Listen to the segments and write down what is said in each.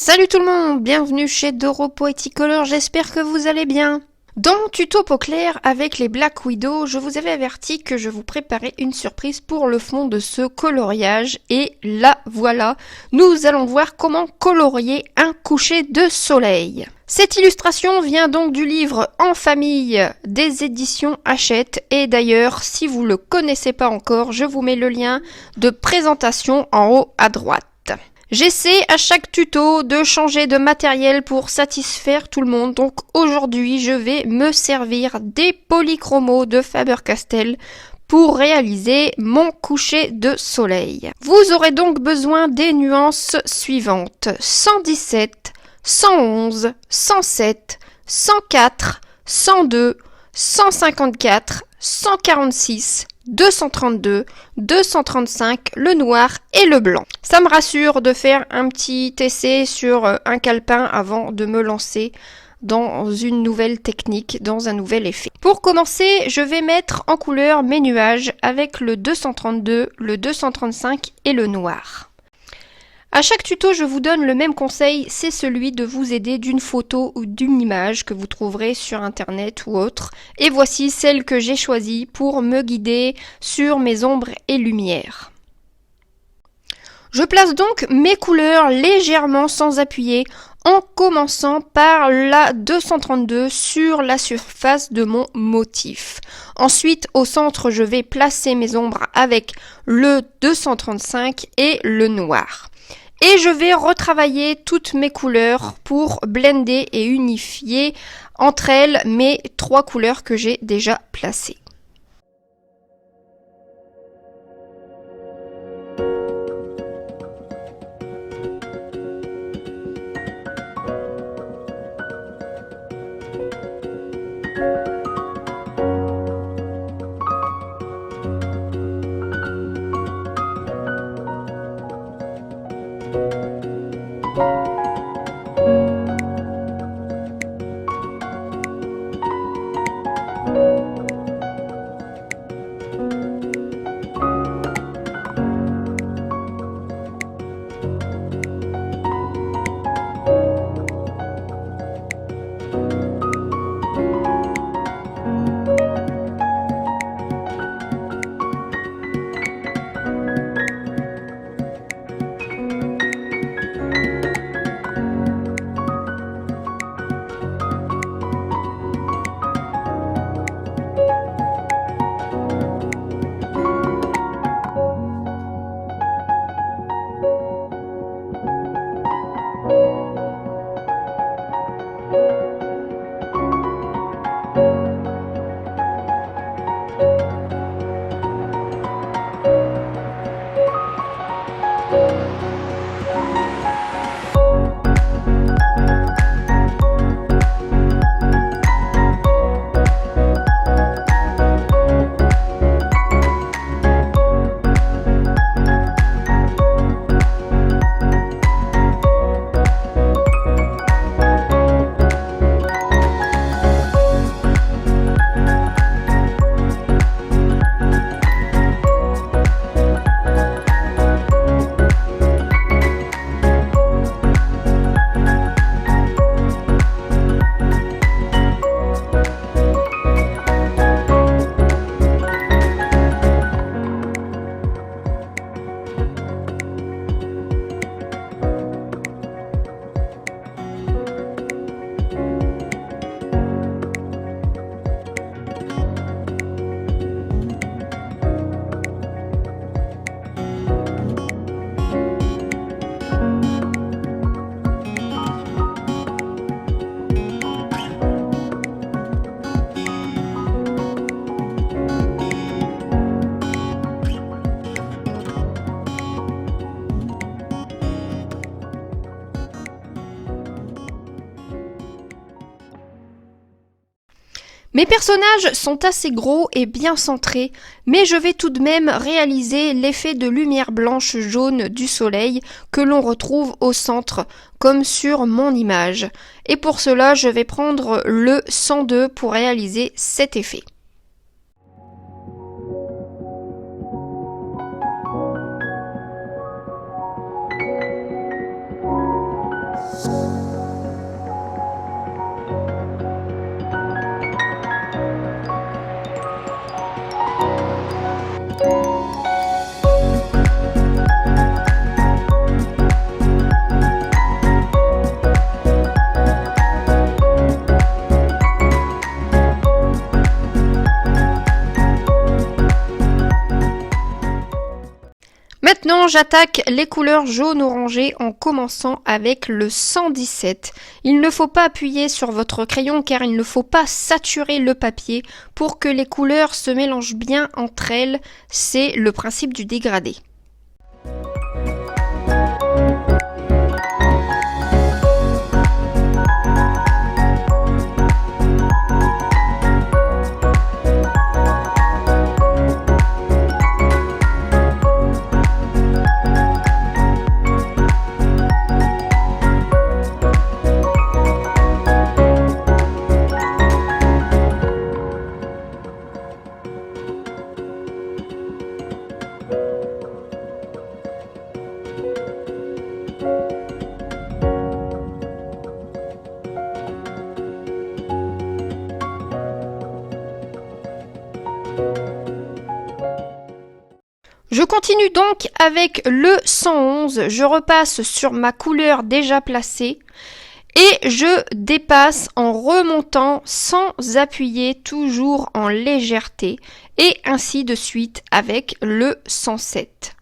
Salut tout le monde, bienvenue chez Doro Poetic Color, j'espère que vous allez bien. Dans mon tuto peau claire avec les Black Widow, je vous avais averti que je vous préparais une surprise pour le fond de ce coloriage et là voilà, nous allons voir comment colorier un coucher de soleil. Cette illustration vient donc du livre En famille des éditions Hachette et d'ailleurs si vous ne le connaissez pas encore, je vous mets le lien de présentation en haut à droite. J'essaie à chaque tuto de changer de matériel pour satisfaire tout le monde, donc aujourd'hui je vais me servir des polychromos de Faber-Castell pour réaliser mon coucher de soleil. Vous aurez donc besoin des nuances suivantes: 117, 111, 107, 104, 102, 154, 146, 232, 235, le noir et le blanc. Ça me rassure de faire un petit essai sur un calepin avant de me lancer dans une nouvelle technique, dans un nouvel effet. Pour commencer, je vais mettre en couleur mes nuages avec le 232, le 235 et le noir. À chaque tuto, je vous donne le même conseil, c'est celui de vous aider d'une photo ou d'une image que vous trouverez sur internet ou autre. Et voici celle que j'ai choisie pour me guider sur mes ombres et lumières. Je place donc mes couleurs légèrement sans appuyer en commençant par la 232 sur la surface de mon motif. Ensuite, au centre, je vais placer mes ombres avec le 235 et le noir. Et je vais retravailler toutes mes couleurs pour blender et unifier entre elles mes trois couleurs que j'ai déjà placées. Mes personnages sont assez gros et bien centrés, mais je vais tout de même réaliser l'effet de lumière blanche jaune du soleil que l'on retrouve au centre, comme sur mon image. Et pour cela, je vais prendre le 102 pour réaliser cet effet. Maintenant, j'attaque les couleurs jaune-orangé en commençant avec le 117. Il ne faut pas appuyer sur votre crayon car il ne faut pas saturer le papier pour que les couleurs se mélangent bien entre elles. C'est le principe du dégradé. Je continue donc avec le 111, je repasse sur ma couleur déjà placée et je dépasse en remontant sans appuyer, toujours en légèreté, et ainsi de suite avec le 107.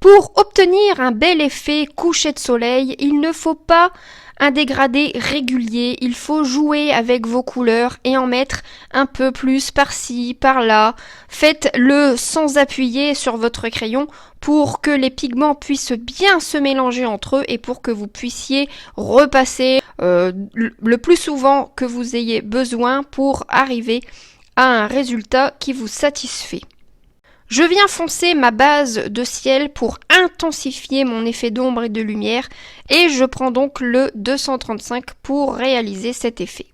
Pour obtenir un bel effet coucher de soleil, il ne faut pas un dégradé régulier, il faut jouer avec vos couleurs et en mettre un peu plus par-ci, par-là. Faites-le sans appuyer sur votre crayon pour que les pigments puissent bien se mélanger entre eux et pour que vous puissiez repasser le plus souvent que vous ayez besoin pour arriver à un résultat qui vous satisfait. Je viens foncer ma base de ciel pour intensifier mon effet d'ombre et de lumière et je prends donc le 235 pour réaliser cet effet.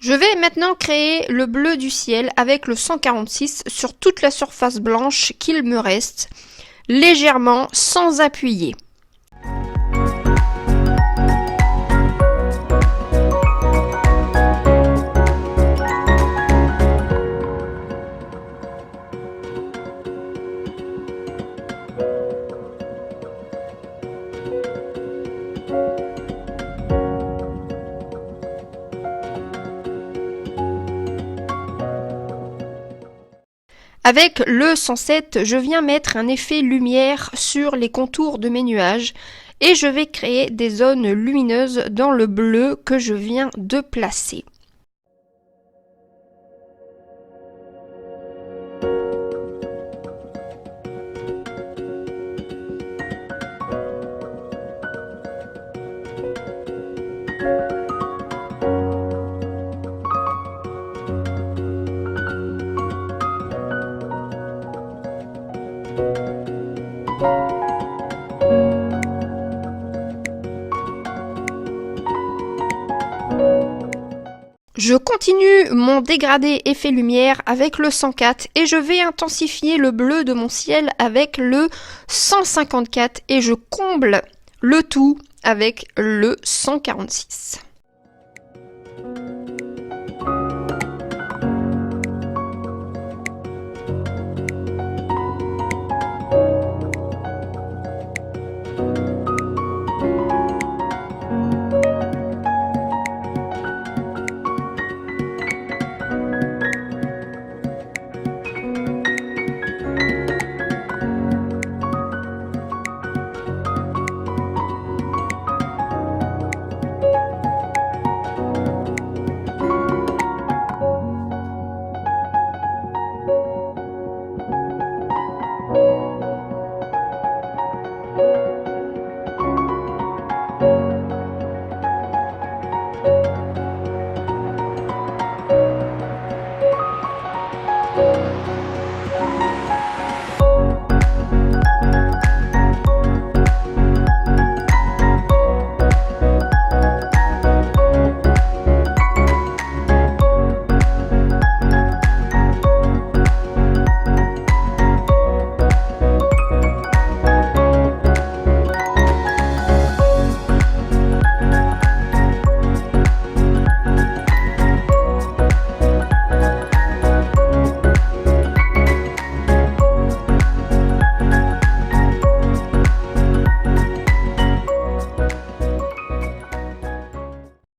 Je vais maintenant créer le bleu du ciel avec le 146 sur toute la surface blanche qu'il me reste, légèrement sans appuyer. Avec le 107, je viens mettre un effet lumière sur les contours de mes nuages et je vais créer des zones lumineuses dans le bleu que je viens de placer. Je continue mon dégradé effet lumière avec le 104 et je vais intensifier le bleu de mon ciel avec le 154 et je comble le tout avec le 146.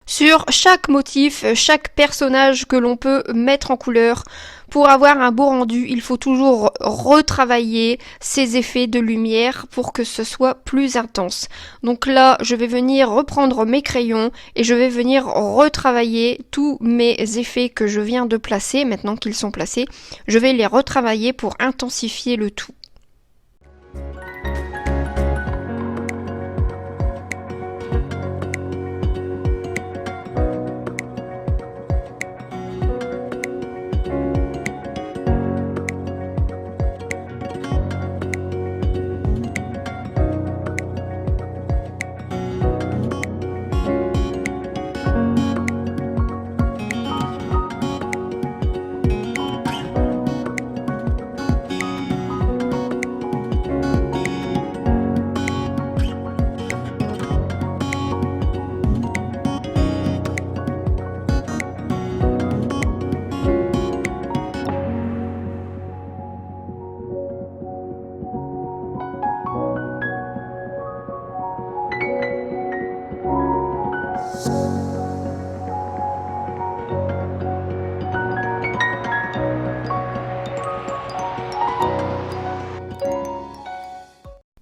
Sur chaque motif, chaque personnage que l'on peut mettre en couleur, pour avoir un beau rendu, il faut toujours retravailler ces effets de lumière pour que ce soit plus intense. Donc là, je vais venir reprendre mes crayons et je vais venir retravailler tous mes effets que je viens de placer, maintenant qu'ils sont placés. Je vais les retravailler pour intensifier le tout.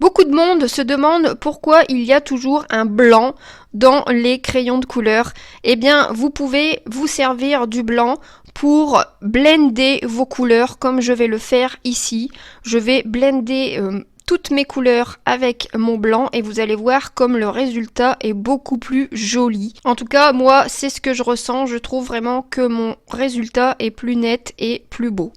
Beaucoup de monde se demande pourquoi il y a toujours un blanc dans les crayons de couleur. Eh bien, vous pouvez vous servir du blanc pour blender vos couleurs comme je vais le faire ici. Je vais blender toutes mes couleurs avec mon blanc et vous allez voir comme le résultat est beaucoup plus joli. En tout cas, moi, c'est ce que je ressens. Je trouve vraiment que mon résultat est plus net et plus beau.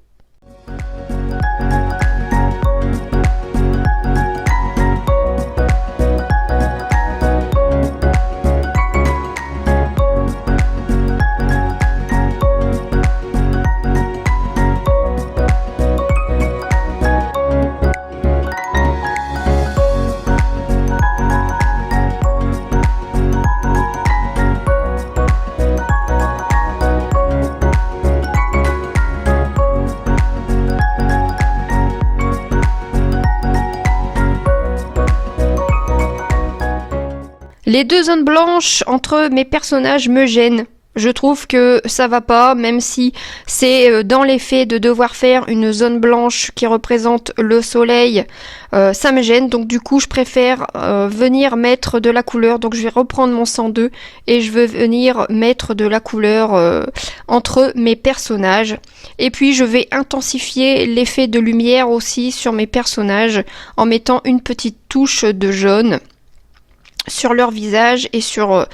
Les 2 zones blanches entre mes personnages me gênent. Je trouve que ça va pas, même si c'est dans les faits de devoir faire une zone blanche qui représente le soleil, ça me gêne. Donc du coup, je préfère venir mettre de la couleur. Donc je vais reprendre mon 102 et je vais venir mettre de la couleur entre mes personnages. Et puis je vais intensifier l'effet de lumière aussi sur mes personnages en mettant une petite touche de jaune sur leur visage et sur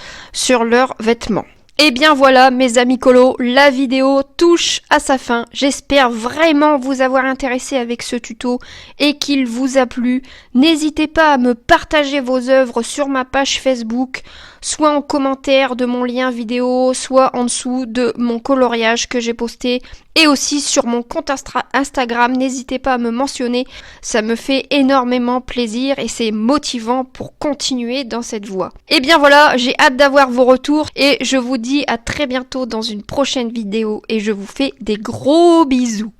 leurs vêtements. Et bien voilà mes amis colos, la vidéo touche à sa fin. J'espère vraiment vous avoir intéressé avec ce tuto et qu'il vous a plu. N'hésitez pas à me partager vos œuvres sur ma page Facebook, soit en commentaire de mon lien vidéo, soit en dessous de mon coloriage que j'ai posté, et aussi sur mon compte Instagram. N'hésitez pas à me mentionner, ça me fait énormément plaisir et c'est motivant pour continuer dans cette voie. Et bien voilà, j'ai hâte d'avoir vos retours et je vous dis à très bientôt dans une prochaine vidéo et je vous fais des gros bisous.